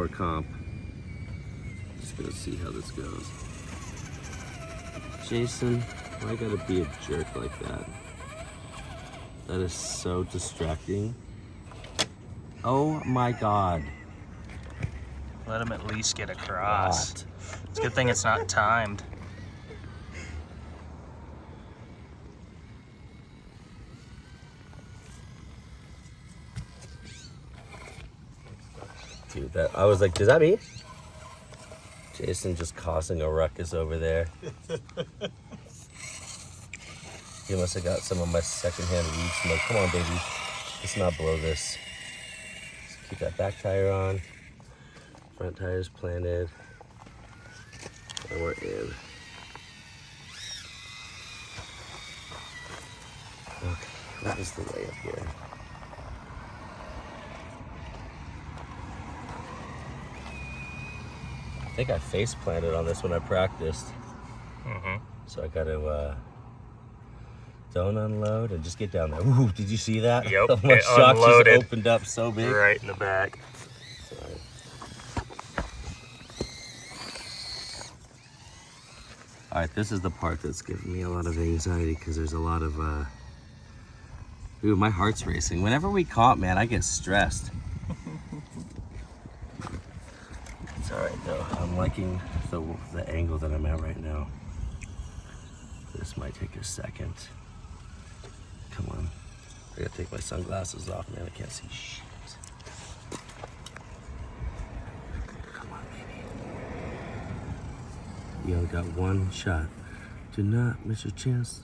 hour comp. Just gonna see how this goes. Jaysen, why gotta be a jerk like that? That is so distracting. Oh my God. Let him at least get across. What? It's a good thing it's not timed. Dude, that I was like, does that me? Jaysen just causing a ruckus over there. He must have got some of my secondhand weed smoke. Come on, baby. Let's not blow this. Just keep that back tire on. Front tire's planted. And we're in. Okay, what is the way up here? I think I face planted on this when I practiced. So I gotta don't unload and just get down there. Ooh, did you see that? Yep, My it shock unloaded. just opened up so big. Right in the back. Sorry. All right, this is the part that's giving me a lot of anxiety because there's a lot of, ooh, my heart's racing. Whenever we comp, man, I get stressed. It's all right though. I'm liking the angle that I'm at right now. This might take a second. Come on. I gotta take my sunglasses off, man. I can't see shit. Come on, baby. You only got one shot. Do not miss your chance.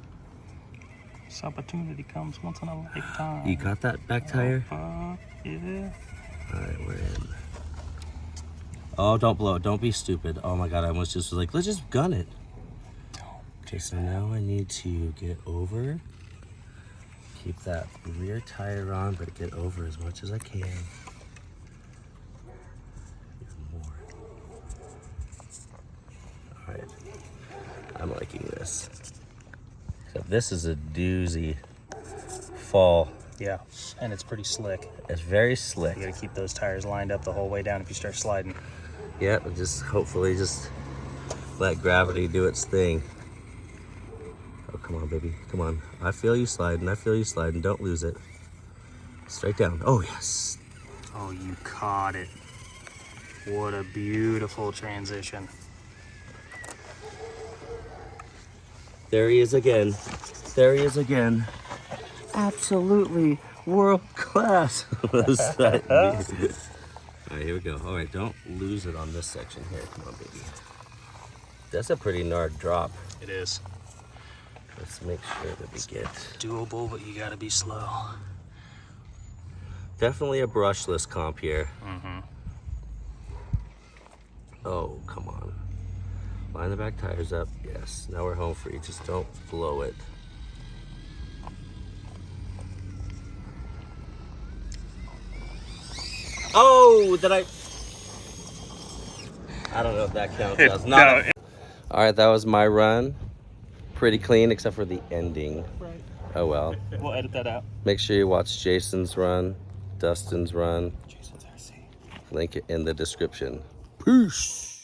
This opportunity comes once in a lifetime. You got that back tire? Yeah. All right, we're in. Oh, don't blow it. Don't be stupid. Oh my God, I almost just was like, let's just gun it. Okay, so now I need to get over. Keep that rear tire on, but get over as much as I can. Even more. All right, I'm liking this. So this is a doozy fall. Yeah, and it's pretty slick. It's very slick. You gotta keep those tires lined up the whole way down if you start sliding. Yeah, just hopefully just let gravity do its thing. Oh, come on, baby. Come on. I feel you sliding. I feel you sliding. Don't lose it. Straight down. Oh, yes. Oh, you caught it. What a beautiful transition. There he is again. There he is again. Absolutely world class. All right, here we go. All right, don't lose it on this section here. Come on, baby. That's a pretty gnarly drop. It is. Let's make sure that we get... Doable, but you gotta be slow. Definitely a brushless comp here. Mm-hmm. Oh, come on. Line the back tires up. Yes, now we're home free. Just don't blow it. Oh, did I don't know if that counts. That's not. All right, that was my run. Pretty clean, except for the ending. Right. Oh well. We'll edit that out. Make sure you watch Jaysen's run, Dustin's run. Jason's RC. Link it in the description. Peace.